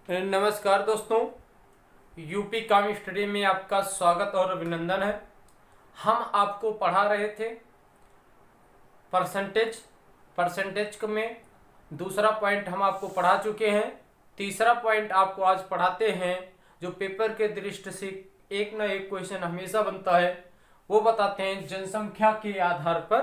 नमस्कार दोस्तों, यूपी काम स्टडी में आपका स्वागत और अभिनंदन है। हम आपको पढ़ा रहे थे परसेंटेज में दूसरा पॉइंट हम आपको पढ़ा चुके हैं। तीसरा पॉइंट आपको आज पढ़ाते हैं, जो पेपर के दृष्टि से एक ना एक क्वेश्चन हमेशा बनता है। वो बताते हैं जनसंख्या के आधार पर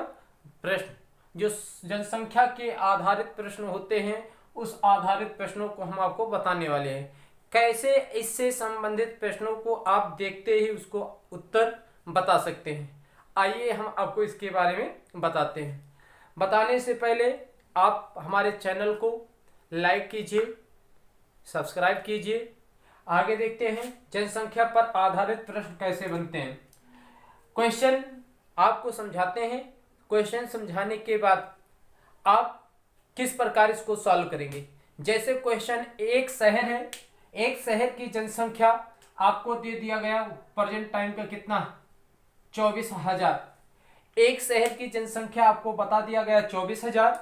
प्रश्न। जो जनसंख्या के आधारित प्रश्न होते हैं, उस आधारित प्रश्नों को हम आपको बताने वाले हैं। कैसे इससे संबंधित प्रश्नों को आप देखते ही उसको उत्तर बता सकते हैं, आइए हम आपको इसके बारे में बताते हैं। बताने से पहले आप हमारे चैनल को लाइक कीजिए, सब्सक्राइब कीजिए। आगे देखते हैं जनसंख्या पर आधारित प्रश्न कैसे बनते हैं। क्वेश्चन आपको समझाते हैं। क्वेश्चन समझाने के बाद आप किस प्रकार इसको सॉल्व करेंगे। जैसे क्वेश्चन, एक शहर है, एक शहर की जनसंख्या आपको दे दिया गया प्रेजेंट टाइम का कितना 24,000। एक शहर की जनसंख्या आपको बता दिया गया 24,000।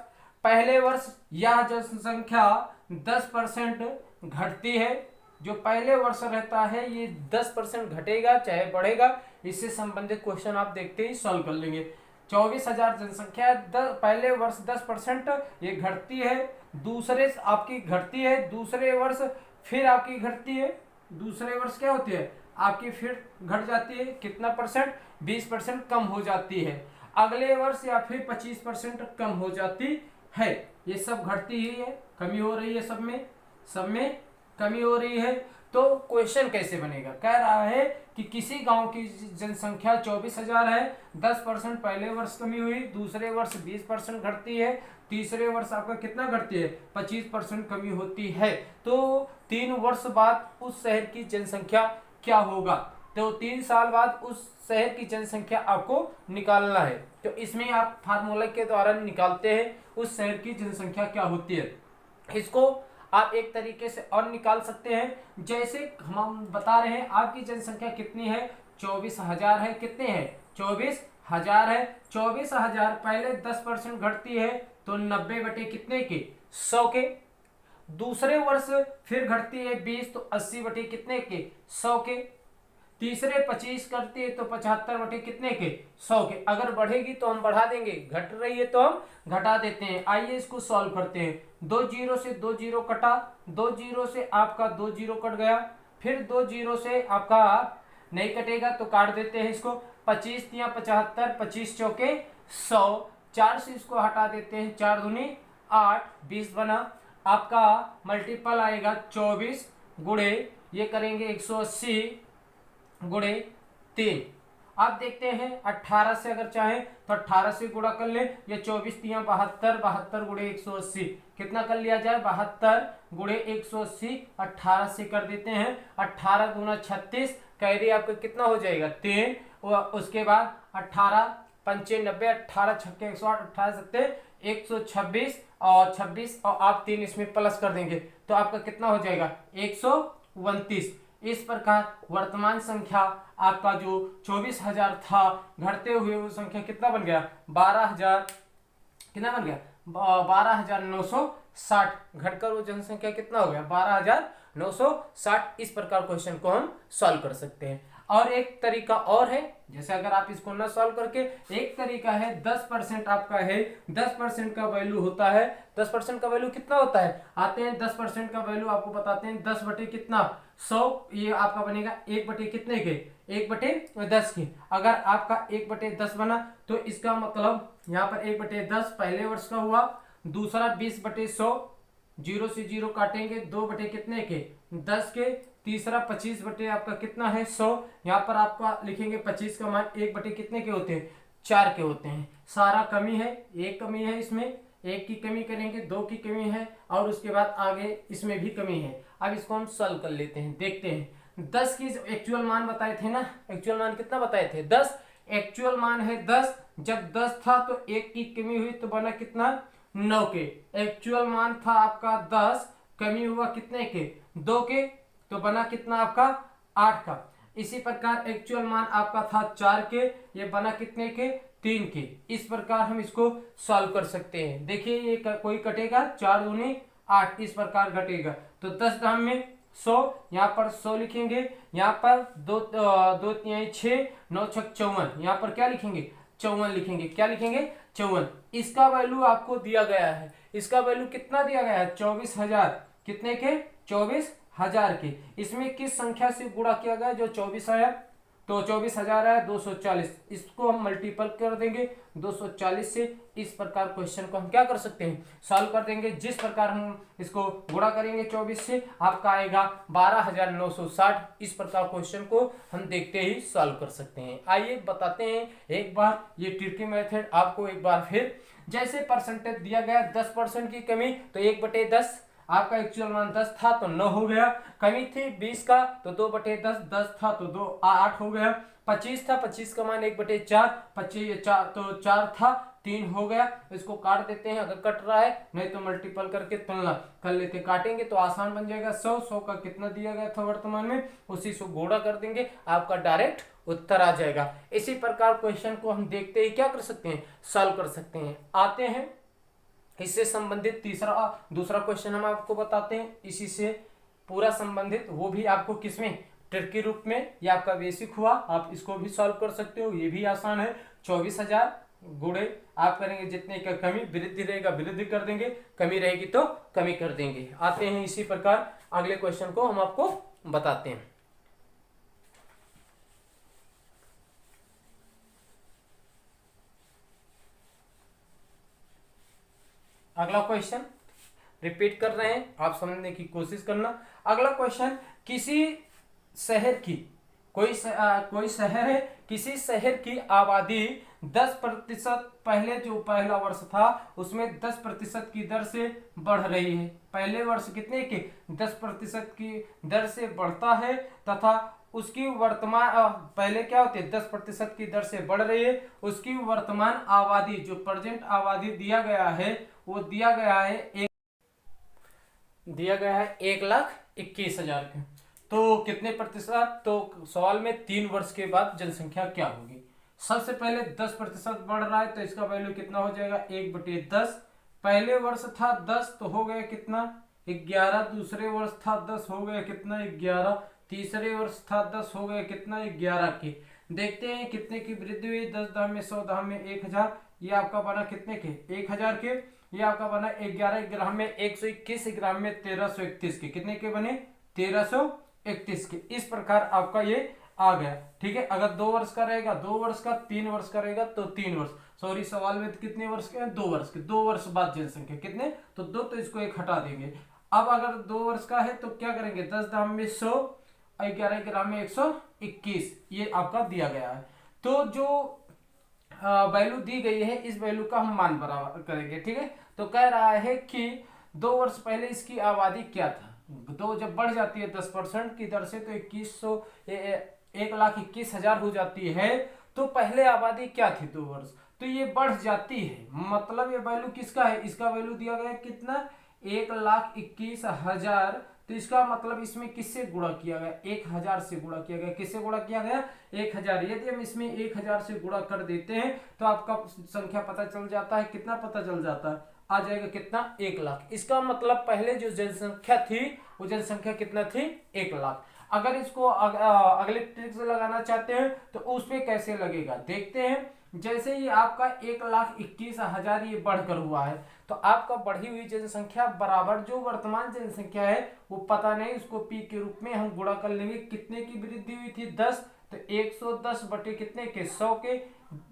पहले वर्ष यह जनसंख्या 10% घटती है। जो पहले वर्ष रहता है ये 10% घटेगा चाहे बढ़ेगा। इससे संबंधित क्वेश्चन आप देखते ही सॉल्व कर लेंगे। 24,000 जनसंख्या पहले वर्ष 10% ये घटती है, दूसरे आपकी घटती है, दूसरे वर्ष फिर आपकी घटती है, दूसरे वर्ष क्या होती है आपकी फिर घट जाती है। कितना परसेंट? 20% कम हो जाती है। अगले वर्ष या फिर 25% कम हो जाती है। ये सब घटती ही है, कमी हो रही है, सब में कमी हो रही है। तो क्वेश्चन कैसे बनेगा? कह रहा है कि किसी गांव की जनसंख्या 24,000 है, 10% पहले वर्ष कमी हुई, दूसरे वर्ष 20% घटती है, तीसरे वर्ष आपका कितना घटती है 25% कमी होती है। तो 3 वर्ष बाद उस शहर की जनसंख्या क्या होगा? तो 3 साल बाद उस शहर की जनसंख्या आपको निकालना है। तो इसमें आप फार्मूला के द्वारा निकालते हैं उस शहर की जनसंख्या क्या होती है। इसको आप एक तरीके से और निकाल सकते हैं। जैसे हम बता रहे हैं आपकी जनसंख्या कितनी है 24,000 है। कितने हैं 24,000 है। 24,000 पहले 10% घटती है तो 90 बटे कितने के 100 के। दूसरे वर्ष फिर घटती है 20 तो 80 बटे कितने के 100 के। तीसरे 25 करती है तो 75 बटे कितने के 100 के। अगर बढ़ेगी तो हम बढ़ा देंगे, घट रही है तो हम घटा देते हैं। आइए इसको सॉल्व करते हैं। 2 जीरो से 2 जीरो कटा, 2 जीरो से आपका 2 जीरो कट गया, फिर 2 जीरो से आपका नहीं कटेगा तो काट देते हैं इसको। 25 या 75, 25 चौके 100, 4 से इसको हटा देते हैं, 4 दूनी 8, 20 बना। आपका मल्टीपल आएगा 24 गुणे ये करेंगे 180 गुणे 3। आप देखते हैं 18 से अगर चाहें तो 18 से गुणा कर ले। ये 24 तिया 72, 72 गुणे 180 कितना कर लिया जाए 72 गुणे 180। 18 से कर देते हैं, 18 दूना 36, कैरी आपका कितना हो जाएगा 3। उसके बाद 18 पंचे 90, 18 छक्के 108, 18 सत्ते 126 और 26 और आप 3 इसमें प्लस कर देंगे तो आपका कितना हो जाएगा 129। इस प्रकार वर्तमान संख्या आपका जो 24,000 था घटते हुए वो संख्या कितना बन गया 12,000, कितना बन गया 12,960। घटकर वो जनसंख्या कितना हो गया 12,960। इस प्रकार क्वेश्चन को हम सॉल्व कर सकते हैं। और एक तरीका और है, जैसे अगर आप इसको ना सॉल्व करके, एक तरीका है 10% आपका है, 10% का वैल्यू होता है। 10% का वैल्यू कितना होता है आते हैं 10% का वैल्यू आपको बताते हैं 10 बटे कितना 100। ये आपका बनेगा 1 बटे कितने के 1 बटे 10 के। अगर आपका 1 बटे 10 बना तो इसका मतलब यहाँ पर 1 बटे 10 पहले वर्ष का हुआ, दूसरा 20 बटे 100, 0 से 0 काटेंगे 2 बटे कितने के 10 के, तीसरा 25 बटे आपका कितना है 100। यहाँ पर आपका लिखेंगे 25 का मान 1 बटे कितने के होते हैं 4 के होते हैं। सारा कमी है, एक कमी है, इसमें 1 की कमी करेंगे, 2 की कमी है और उसके बाद आगे इसमें भी कमी है। अब इसको हम सॉल्व कर लेते हैं, देखते हैं। 10 की एक्चुअल मान बताए थे ना, एक्चुअल मान कितना बताए थे 10। एक्चुअल मान है 10। जब 10 था तो 1 की कमी हुई तो बना कितना 9 के। एक्चुअल मान था आपका 10, कमी हुआ कितने के 2 के तो बना कितना आपका 8 का। इसी प्रकार एक्चुअल मान आपका था 4 के, ये बना कितने के 3 के। इस प्रकार हम इसको सॉल्व कर सकते हैं। देखिए ये कोई कटेगा 4 दूनी 8 इस प्रकार घटेगा। तो 10 धाम में 100, यहाँ पर 100 लिखेंगे, यहाँ पर 2 तिहाई 6, 9 छक 54, यहाँ पर क्या लिखेंगे 54 लिखेंगे। क्या लिखेंगे 54। इसका वैल्यू आपको दिया गया है, इसका वैल्यू कितना दिया गया है 24,000, कितने के 24,000 के। इसमें किस संख्या से गुणा किया गया जो 24,000, तो 24,000 है 240, इसको हम मल्टीपल कर देंगे 240 से। इस प्रकार क्वेश्चन को हम क्या कर सकते हैं सॉल्व कर देंगे। जिस प्रकार हम इसको गुणा करेंगे 24 से आपका आएगा 12,960। इस प्रकार क्वेश्चन को हम देखते ही सॉल्व कर सकते हैं। आइए बताते हैं एक बार ये ट्रिकी मेथड आपको एक बार फिर। जैसे परसेंटेज दिया गया 10% की कमी, तो 1/10 आपका एक्चुअल मान 10 था तो 9 हो गया। कमी थी 20 का तो 2/10, 10 था तो 2 8 हो गया। 25 था, 25 का मान 1/4, 25 4 तो 4 था 3 हो गया। इसको काट देते हैं अगर कट रहा है, नहीं तो मल्टीपल करके तुलना कर लेते। काटेंगे तो आसान बन जाएगा। 100 का कितना दिया गया था वर्तमान में, उसी से गुणा कर देंगे, आपका डायरेक्ट उत्तर आ जाएगा। इसी प्रकार क्वेश्चन को हम देखते ही क्या कर सकते हैं सॉल्व कर सकते हैं। आते हैं इससे संबंधित दूसरा क्वेश्चन हम आपको बताते हैं, इसी से पूरा संबंधित, वो भी आपको किसमें ट्रिकी रूप में। ये आपका बेसिक हुआ, आप इसको भी सॉल्व कर सकते हो, ये भी आसान है। 24,000 गुणे आप करेंगे जितने का कमी वृद्धि रहेगा वृद्धि कर देंगे, कमी रहेगी तो कमी कर देंगे। आते हैं इसी प्रकार अगले क्वेश्चन को हम आपको बताते हैं। अगला क्वेश्चन रिपीट कर रहे हैं, आप समझने की कोशिश करना। अगला क्वेश्चन, किसी शहर की कोई शहर है, किसी शहर की आबादी 10% पहले जो पहला वर्ष था उसमें 10% की दर से बढ़ रही है। पहले वर्ष कितने के 10% की दर से बढ़ता है तथा उसकी वर्तमान पहले क्या होती है 10% की दर से बढ़ रही है। उसकी वर्तमान आबादी जो प्रेजेंट आबादी दिया गया है वो दिया गया है 1,21,000 के। तो कितने प्रतिशत, तो सवाल में 3 वर्ष के बाद जनसंख्या क्या होगी। सबसे पहले 10% बढ़ रहा है तो इसका वैल्यू कितना हो जाएगा 1/10। पहले वर्ष था 10 तो हो गया कितना 11, दूसरे वर्ष था 10 हो गया कितना 11, तीसरे वर्ष था 10 हो गया कितना 11 के। देखते हैं कितने की वृद्धि हुई। 10 धाम में 100 धाम में 1,000, ये आपका बना कितने के 1,000 के। ये आपका बना 11 ग्राम में 121 ग्राम में 1331 के। कितने के बने 1331 के। इस प्रकार आपका ये आ गया। ठीक है, अगर 2 वर्ष का रहेगा 2 वर्ष का, 3 वर्ष का रहेगा तो 3 वर्ष, सॉरी सवाल में कितने वर्ष के हैं 2 वर्ष के। 2 वर्ष बाद जनसंख्या कितने, तो 2, तो इसको 1 हटा देंगे। अब अगर 2 वर्ष का है तो क्या करेंगे 10 धाम में 100, 11 ग्राम में 121, ये आपका दिया गया है। तो जो वैल्यू दी गई है इस वैल्यू का हम मान बराबर करेंगे। ठीक है, तो कह रहा है कि 2 वर्ष पहले इसकी आबादी क्या था। 2 जब बढ़ जाती है 10% की दर से तो 1,21,000 हो जाती है। तो पहले आबादी क्या थी 2 वर्ष, तो ये बढ़ जाती है। मतलब ये वैल्यू किसका है, इसका वैल्यू दिया गया है कितना 1,21,000। तो इसका मतलब इसमें किससे गुणा किया गया 1,000 से गुणा किया गया। किससे गुणा किया गया 1,000। यदि हम इसमें 1,000 से गुणा कर देते हैं तो आपका संख्या पता चल जाता है। कितना पता चल जाता है, आ जाएगा कितना 1,00,000। इसका मतलब पहले जो जनसंख्या थी वो जनसंख्या कितना थी 1,00,000। अगर इसको अगले ट्रिक से लगाना चाहते हैं तो उसमें कैसे लगेगा देखते हैं। जैसे ही आपका 1,21,000 ये बढ़कर हुआ है तो आपका बढ़ी हुई जनसंख्या बराबर जो वर्तमान जनसंख्या है वो पता नहीं, उसको पी के रूप में हम गुणा कर लेंगे। कितने की वृद्धि हुई थी 10, तो 110 बटे कितने के 100 के।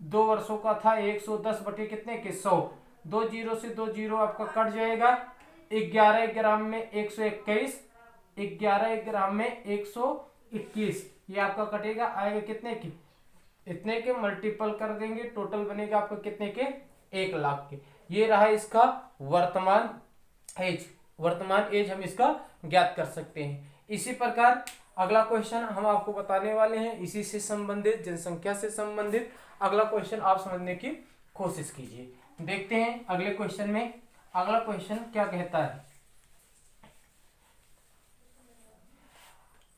2 वर्षों का था 110 बटे कितने के 100, 2 जीरो से 2 जीरो आपका कट जाएगा। 11 ग्राम में 121, 11 ग्राम में 121, ये आपका कटेगा आएगा कितने की इतने के। मल्टीपल कर देंगे, टोटल बनेगा आपका कितने के 1,00,000 के। ये रहा इसका वर्तमान एज। वर्तमान एज हम इसका ज्ञात कर सकते हैं। इसी प्रकार अगला क्वेश्चन हम आपको बताने वाले हैं, इसी से संबंधित जनसंख्या से संबंधित अगला क्वेश्चन आप समझने की कोशिश कीजिए। देखते हैं अगले क्वेश्चन में अगला क्वेश्चन क्या कहता है।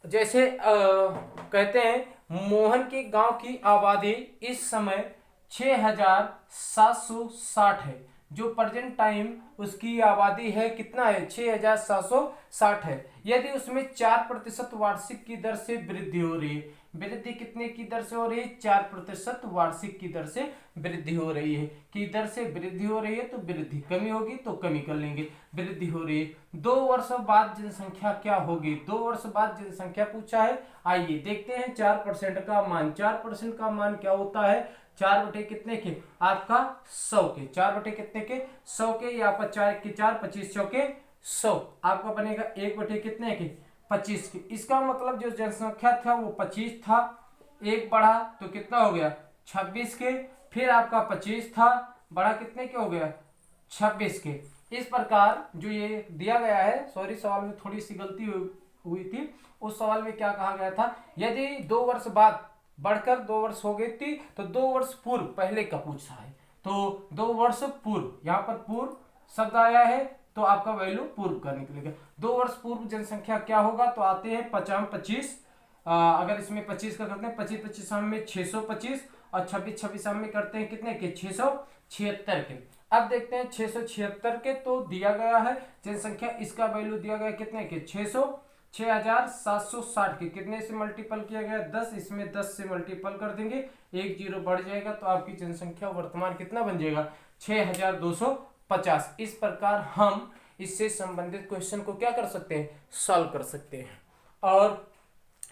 जैसे कहते हैं मोहन के गांव की आबादी इस समय 6,760 है जो प्रेजेंट टाइम उसकी आबादी है कितना है 6760 है। यदि उसमें 4% वार्षिक की दर से वृद्धि हो रही है, वृद्धि कितने की दर से हो रही है 4% वार्षिक की दर से वृद्धि हो रही है, की दर से वृद्धि हो रही है तो वृद्धि, कमी होगी तो कमी कर लेंगे, वृद्धि हो रही है। 2 वर्ष बाद जनसंख्या क्या होगी, 2 वर्ष बाद जनसंख्या पूछा है। आइए देखते हैं 4% का मान, 4% का मान क्या होता है, 4 बटे कितने के आपका 100 के, 4 बटे कितने के 100 के, या आपका 4 के 4 25 चौके 100, आपका बनेगा 1 बटे कितने के 25 के। इसका मतलब जो जनसंख्या था वो 25 था, एक बढ़ा तो कितना हो गया 26 के, फिर आपका 25 था बढ़ा कितने के हो गया 26 के। इस प्रकार जो ये दिया गया है, सॉरी सवाल में थोड़ी सी गलती हुई थी, उस सवाल में क्या कहा गया था, यदि 2 वर्ष बाद बढ़कर 2 वर्ष हो गई थी तो 2 वर्ष पूर्व पहले का पूछा है, तो 2 वर्ष पूर्व, यहाँ पर पूर्व शब्द आया है तो आपका वैल्यू पूर्व का निकलेगा। 2 वर्ष पूर्व जनसंख्या क्या होगा, तो आते हैं 50-25, अगर इसमें 25 का करते हैं 25-25 में 625 और 26-26 में करते हैं कितने के 676 के। अब देखते हैं 676 के, तो दिया गया है जनसंख्या, इसका वैल्यू दिया गया कितने के 6760 के, कितने से मल्टीपल किया गया 10, इसमें 10 से मल्टीपल कर देंगे, एक जीरो बढ़ जाएगा तो आपकी जनसंख्या वर्तमान कितना बन जाएगा 6250। इस प्रकार हम इससे संबंधित क्वेश्चन को क्या कर सकते हैं, सॉल्व कर सकते हैं। और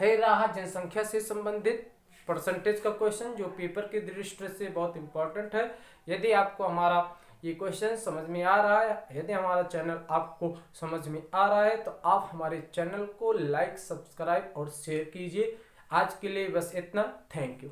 है रहा जनसंख्या से संबंधित परसेंटेज का क्वेश्चन, जो पेपर की दृष्टि से बहुत इंपॉर्टेंट है। यदि आपको हमारा ये क्वेश्चन समझ में आ रहा है, यदि हमारा चैनल आपको समझ में आ रहा है तो आप हमारे चैनल को लाइक, सब्सक्राइब और शेयर कीजिए। आज के लिए बस इतना, थैंक यू।